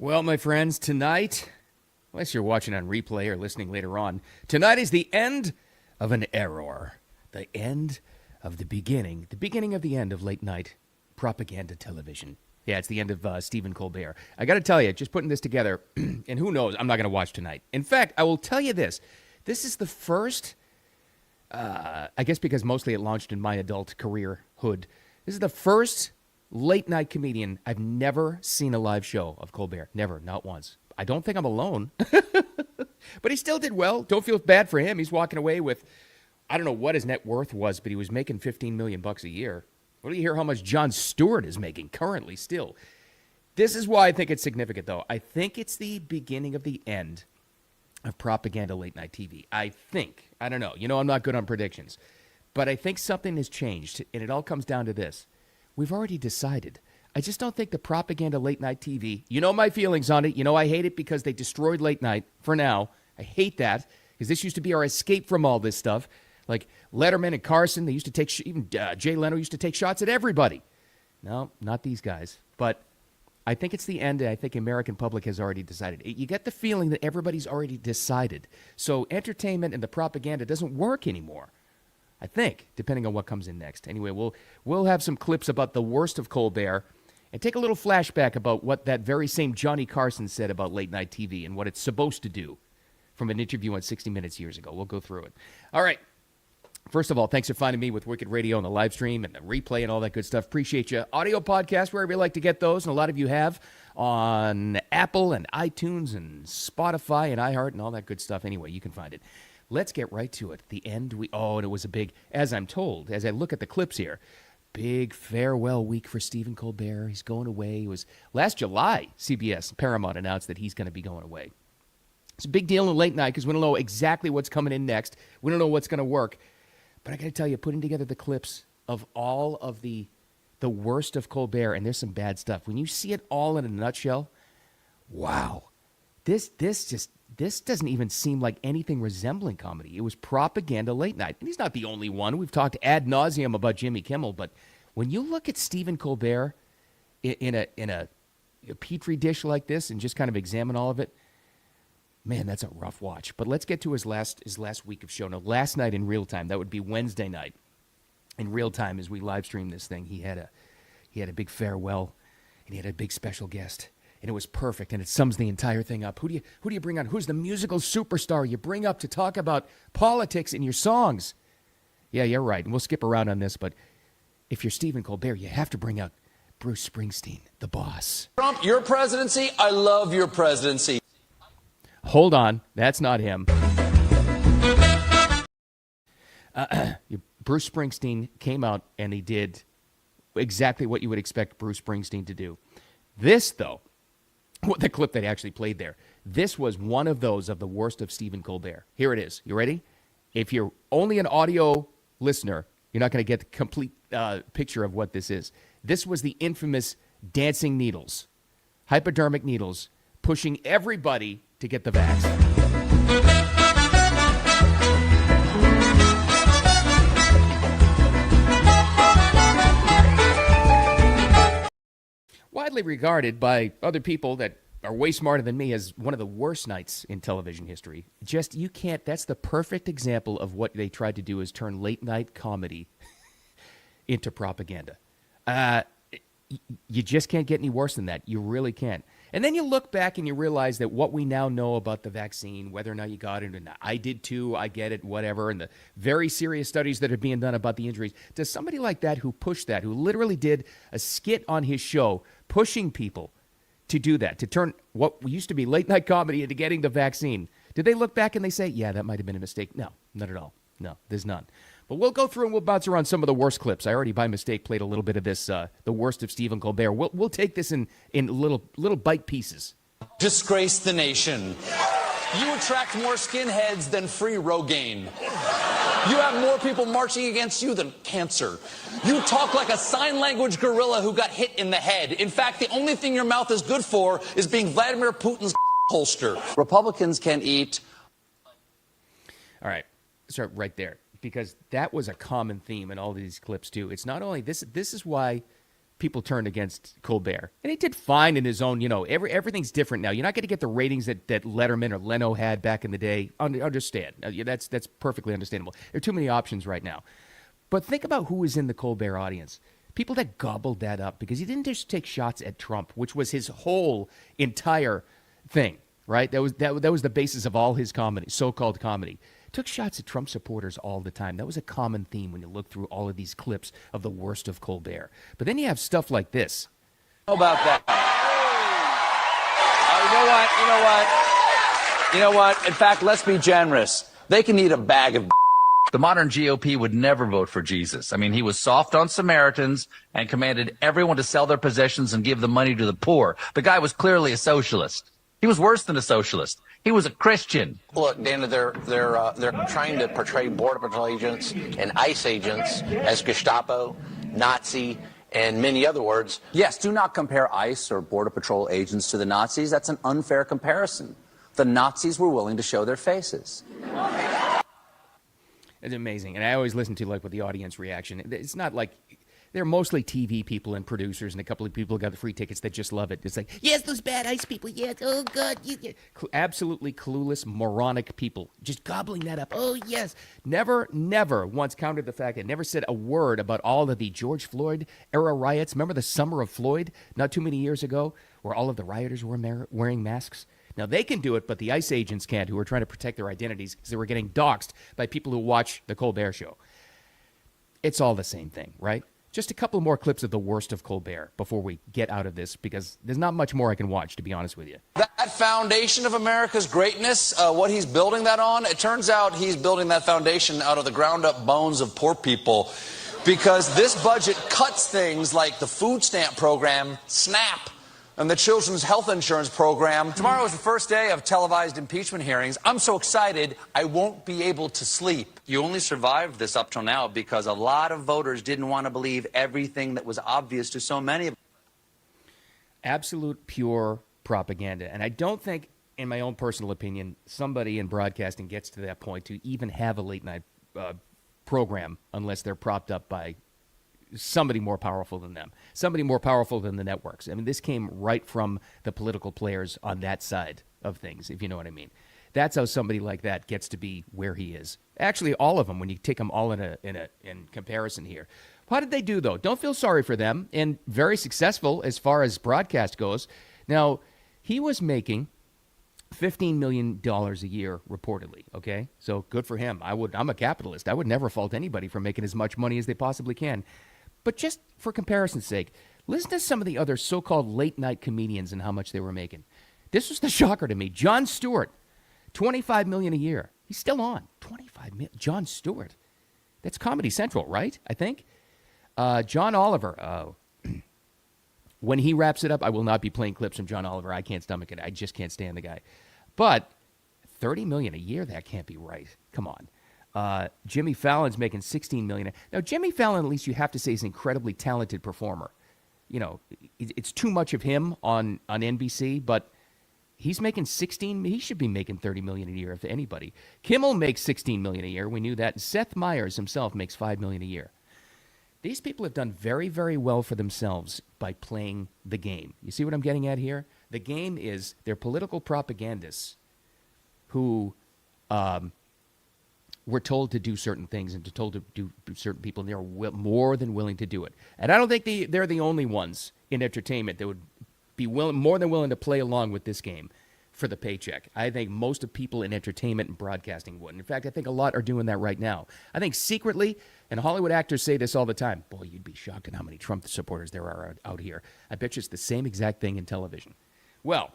Well, my friends, tonight, unless you're watching on replay or listening later on, tonight is the end of an era. The end of the beginning of the end of late night propaganda television. Yeah, it's the end of Stephen Colbert. I got to tell you, just putting this together, and who knows, I'm not going to watch tonight. In fact, I will tell you this. This is the first, I guess because mostly it launched in my adult careerhood, this is the first late night comedian I've never seen a live show of Colbert. Never, not once. I don't think I'm alone. But he still did well. Don't feel bad for him. He's walking away with, I don't know what his net worth was, but he was making $15 million a year. What do you hear how much Jon Stewart is making currently still? This is why I think it's significant, though. I think it's the beginning of the end of propaganda late night TV. I think. I don't know. You know, I'm not good on predictions. But I think something has changed, and it all comes down to this. We've already decided. I just don't think the propaganda late night TV, you know my feelings on it. You know I hate it because they destroyed late night for now. I hate that because this used to be our escape from all this stuff. Like Letterman and Carson, they used to take, even Jay Leno used to take shots at everybody. No, not these guys. But I think it's the end, and I think the American public has already decided. You get the feeling that everybody's already decided. So entertainment and the propaganda doesn't work anymore. I think, depending on what comes in next. Anyway, we'll have some clips about the worst of Colbert and take a little flashback about what that very same Johnny Carson said about late night TV and what it's supposed to do from an interview on 60 Minutes years ago. We'll go through it. All right. First of all, thanks for finding me with Wicked Radio and the live stream and the replay and all that good stuff. Appreciate you. Audio podcast, wherever you like to get those, and a lot of you have on Apple and iTunes and Spotify and iHeart and all that good stuff. Anyway, you can find it. Let's get right to it. The end, and it was a big, as I'm told, as I look at the clips here, big farewell week for Stephen Colbert. He's going away. It was last July, CBS, Paramount announced that he's going to be going away. It's a big deal in late night because we don't know exactly what's coming in next. We don't know what's going to work. But I got to tell you, putting together the clips of all of the worst of Colbert, and there's some bad stuff. When you see it all in a nutshell, wow. This doesn't even seem like anything resembling comedy. It was propaganda late night. And he's not the only one. We've talked ad nauseum about Jimmy Kimmel, but when you look at Stephen Colbert in a petri dish like this and just kind of examine all of it, man, that's a rough watch. But let's get to his last week of show. Now, last night in real time, that would be Wednesday night. In real time, as we live stream this thing, he had a big farewell, and he had a big special guest. And it was perfect, and it sums the entire thing up. Who do you bring on? Who's the musical superstar you bring up to talk about politics in your songs? Yeah, you're right. And we'll skip around on this, but if you're Stephen Colbert, you have to bring out Bruce Springsteen, the boss. Trump, your presidency, I love your presidency. Hold on, that's not him. Bruce Springsteen came out, and he did exactly what you would expect Bruce Springsteen to do. This, though, the clip that he actually played there, this was one of those of the worst of Stephen Colbert. Here it is. You ready? If you're only an audio listener, you're not going to get the complete picture of what this is. This was the infamous dancing needles, hypodermic needles, pushing everybody to get the vax. Widely regarded by other people that are way smarter than me as one of the worst nights in television history. Just, you can't, that's the perfect example of what they tried to do is turn late night comedy into propaganda. You just can't get any worse than that. You really can't. And then you look back and you realize that what we now know about the vaccine, whether or not you got it or not, I did too, I get it, whatever, and the very serious studies that are being done about the injuries. Does somebody like that who pushed that, who literally did a skit on his show pushing people to do that, to turn what used to be late night comedy into getting the vaccine, did they look back and they say, yeah, that might have been a mistake? No, not at all. No, there's none. But we'll go through and we'll bounce around some of the worst clips. I already, by mistake, played a little bit of this, the worst of Stephen Colbert. We'll take this in little bite pieces. Disgrace the nation. You attract more skinheads than free Rogaine. You have more people marching against you than cancer. You talk like a sign language gorilla who got hit in the head. In fact, the only thing your mouth is good for is being Vladimir Putin's holster. Republicans can eat. All right, start right there. Because that was a common theme in all these clips, too. It's not only this is why people turned against Colbert. And he did fine in his own, everything's different now. You're not going to get the ratings that Letterman or Leno had back in the day. Understand. That's perfectly understandable. There are too many options right now. But think about who was in the Colbert audience. People that gobbled that up because he didn't just take shots at Trump, which was his whole entire thing, right? That was the basis of all his comedy, so-called comedy. Took shots at Trump supporters all the time. That was a common theme when you look through all of these clips of the worst of Colbert. But then you have stuff like this. How about that? You know what? In fact, let's be generous. They can eat a bag of. The modern GOP would never vote for Jesus. I mean, he was soft on Samaritans and commanded everyone to sell their possessions and give the money to the poor. The guy was clearly a socialist. He was worse than a socialist. He was a Christian. Look, Dana, they're trying to portray Border Patrol agents and ICE agents as Gestapo, Nazi, and many other words. Yes, do not compare ICE or Border Patrol agents to the Nazis. That's an unfair comparison. The Nazis were willing to show their faces. It's amazing. And I always listen to what the audience reaction. It's not like they're mostly TV people and producers and a couple of people who got the free tickets that just love it. It's like, yes, those bad ICE people. Yes, oh, God. Absolutely clueless, moronic people just gobbling that up. Oh, yes. Never once countered the fact that never said a word about all of the George Floyd era riots. Remember the Summer of Floyd not too many years ago where all of the rioters were wearing masks? Now, they can do it, but the ICE agents can't, who are trying to protect their identities because they were getting doxxed by people who watch the Colbert Show. It's all the same thing, right? Just a couple more clips of the worst of Colbert before we get out of this, because there's not much more I can watch, to be honest with you. That foundation of America's greatness, what he's building that on, it turns out he's building that foundation out of the ground-up bones of poor people, because this budget cuts things like the food stamp program, SNAP, and the Children's Health Insurance Program. Tomorrow is the first day of televised impeachment hearings. I'm so excited, I won't be able to sleep. You only survived this up till now because a lot of voters didn't want to believe everything that was obvious to so many of them. Absolute pure propaganda. And I don't think, in my own personal opinion, somebody in broadcasting gets to that point to even have a late night program unless they're propped up by somebody more powerful than them, somebody more powerful than the networks. I mean, this came right from the political players on that side of things, if you know what I mean. That's how somebody like that gets to be where he is. Actually, all of them, when you take them all in comparison here. How did they do, though? Don't feel sorry for them, and very successful as far as broadcast goes. Now, he was making $15 million a year, reportedly, okay? So good for him. I'm a capitalist. I would never fault anybody for making as much money as they possibly can. But just for comparison's sake, listen to some of the other so-called late-night comedians and how much they were making. This was the shocker to me. Jon Stewart, $25 million a year. He's still on. $25 million. Jon Stewart. That's Comedy Central, right? I think. John Oliver. When he wraps it up, I will not be playing clips from John Oliver. I can't stomach it. I just can't stand the guy. But $30 million a year, that can't be right. Come on. Jimmy Fallon's making $16 million. Now, Jimmy Fallon, at least you have to say, is an incredibly talented performer. You know, it's too much of him on NBC, but he's making he should be making $30 million a year, if anybody. Kimmel makes $16 million a year. We knew that. Seth Meyers himself makes $5 million a year. These people have done very, very well for themselves by playing the game. You see what I'm getting at here? The game is they're political propagandists who were told to do certain things and told to do certain people, and they're more than willing to do it. And I don't think they're the only ones in entertainment that would be more than willing to play along with this game for the paycheck. I think most of people in entertainment and broadcasting would. In fact, I think a lot are doing that right now. I think secretly, and Hollywood actors say this all the time, boy, you'd be shocked at how many Trump supporters there are out here. I bet you it's the same exact thing in television. Well,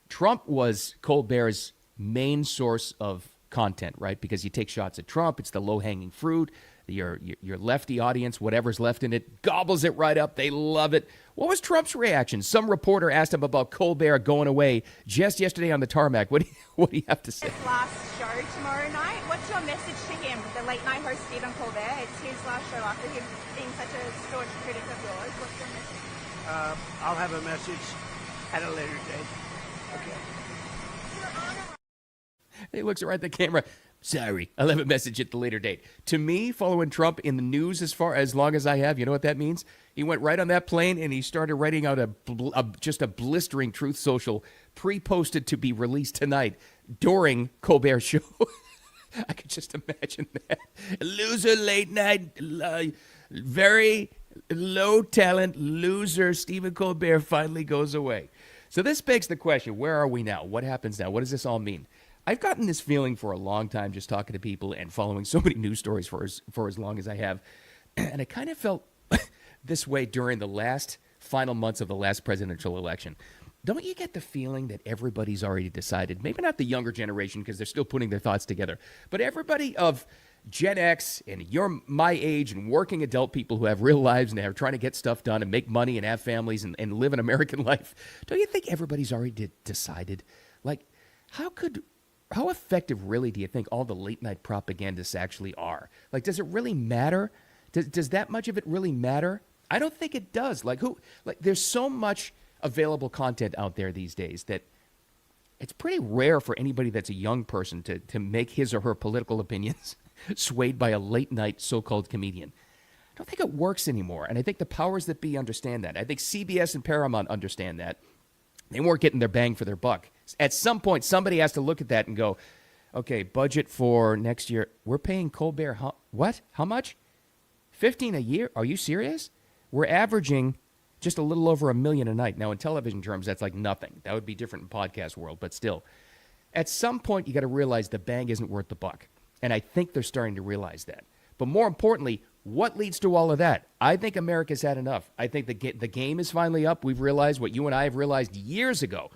Trump was Colbert's main source of content, right? Because you take shots at Trump, it's the low-hanging fruit. Your lefty audience, whatever's left in it, gobbles it right up. They love it. What was Trump's reaction? Some reporter asked him about Colbert going away just yesterday on the tarmac. What do you have to say? His last show tomorrow night. What's your message to him, the late night host Stephen Colbert? It's his last show after him being such a staunch critic of yours. What's your message? I'll have a message at a later date. Okay. He looks right at the camera. Sorry, I'll have a message at the later date. To me, following Trump in the news as long as I have, you know what that means? He went right on that plane and he started writing out just a blistering Truth Social, pre-posted to be released tonight during Colbert's show. I could just imagine that. Loser late night, very low talent loser Stephen Colbert finally goes away. So this begs the question, where are we now? What happens now? What does this all mean? I've gotten this feeling for a long time just talking to people and following so many news stories for as long as I have. And I kind of felt this way during the last final months of the last presidential election. Don't you get the feeling that everybody's already decided, maybe not the younger generation because they're still putting their thoughts together, but everybody of Gen X and you're my age and working adult people who have real lives and are trying to get stuff done and make money and have families and live an American life, don't you think everybody's already decided? Like, how effective really do you think all the late night propagandists actually are? Like, does it really matter? Does that much of it really matter? I don't think it does. There's so much available content out there these days that it's pretty rare for anybody that's a young person to make his or her political opinions swayed by a late night so-called comedian. I don't think it works anymore. And I think the powers that be understand that. I think CBS and Paramount understand that. They weren't getting their bang for their buck. At some point, somebody has to look at that and go, okay, budget for next year. We're paying Colbert, what? How much? 15 a year? Are you serious? We're averaging just a little over $1 million a night. Now, in television terms, that's like nothing. That would be different in podcast world, but still. At some point, you got to realize the bang isn't worth the buck. And I think they're starting to realize that. But more importantly, what leads to all of that? I think America's had enough. I think the game is finally up. We've realized what you and I have realized years ago,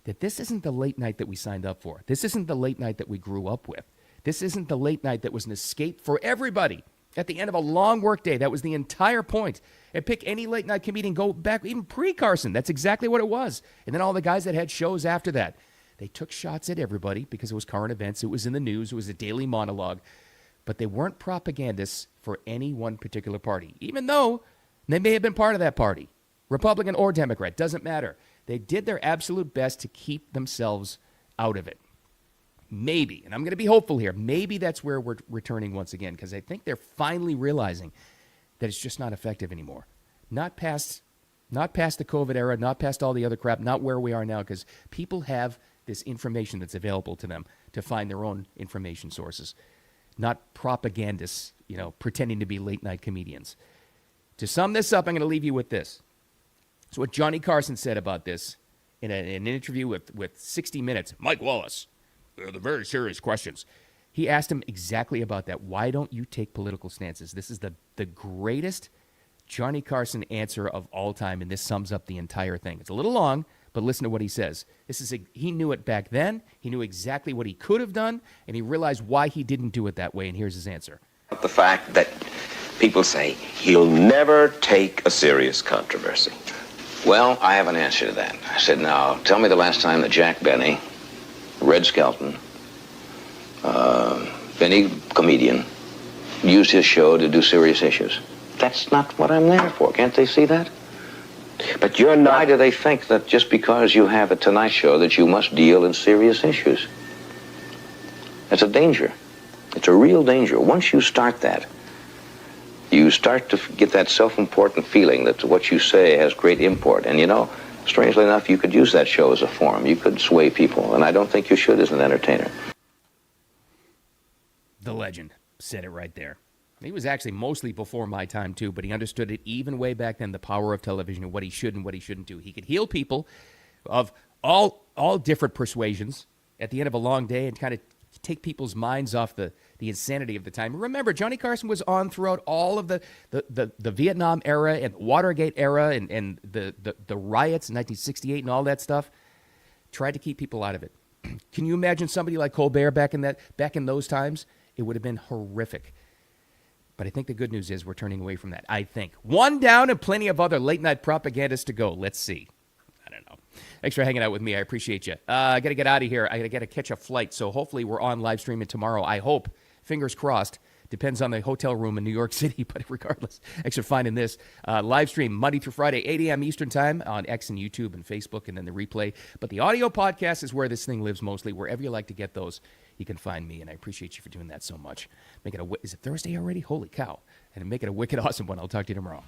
that this isn't the late night that we signed up for. This isn't the late night that we grew up with. This isn't the late night that was an escape for everybody. At the end of a long workday, that was the entire point. And pick any late night comedian, go back, even pre-Carson. That's exactly what it was. And then all the guys that had shows after that, they took shots at everybody because it was current events. It was in the news. It was a daily monologue. But they weren't propagandists for any one particular party, even though they may have been part of that party, Republican or Democrat, doesn't matter. They did their absolute best to keep themselves out of it. Maybe, and I'm going to be hopeful here, maybe that's where we're returning once again, because I think they're finally realizing that it's just not effective anymore. Not past the COVID era, not past all the other crap, not where we are now, because people have this information that's available to them to find their own information sources. Not propagandists, pretending to be late-night comedians. To sum this up, I'm going to leave you with this. It's what Johnny Carson said about this in an interview with 60 Minutes. Mike Wallace, they're the very serious questions. He asked him exactly about that. Why don't you take political stances? This is the greatest Johnny Carson answer of all time, and this sums up the entire thing. It's a little long, but listen to what he says. He knew it back then. He knew exactly what he could have done, and he realized why he didn't do it that way, and here's his answer. The fact that people say he'll never take a serious controversy. Well, I have an answer to that. I said, now, tell me the last time that Jack Benny, Red Skelton, Benny comedian, used his show to do serious issues. That's not what I'm there for. Can't they see that? But you're not... Why do they think that just because you have a Tonight Show that you must deal in serious issues? That's a danger. It's a real danger. Once you start that, you start to get that self-important feeling that what you say has great import. And strangely enough, you could use that show as a forum. You could sway people, and I don't think you should as an entertainer. The legend said it right there. He was actually mostly before my time, too, but he understood it even way back then, the power of television and what he should and what he shouldn't do. He could heal people of all different persuasions at the end of a long day and kind of take people's minds off the insanity of the time. Remember, Johnny Carson was on throughout all of the Vietnam era and Watergate era and the riots in 1968 and all that stuff. Tried to keep people out of it. Can you imagine somebody like Colbert back in those times? It would have been horrific. But I think the good news is we're turning away from that. I think. One down and plenty of other late-night propagandists to go. Let's see. I don't know. Thanks for hanging out with me. I appreciate you. I got to get out of here. I got to catch a flight. So hopefully we're on live streaming tomorrow. I hope, fingers crossed, Depends on the hotel room in New York City, but regardless, thanks for finding this. Live stream Monday through Friday, 8 a.m. Eastern Time on X and YouTube and Facebook, and then the replay. But the audio podcast is where this thing lives mostly. Wherever you like to get those, you can find me, and I appreciate you for doing that so much. Make it is it Thursday already? Holy cow. And make it a wicked awesome one. I'll talk to you tomorrow.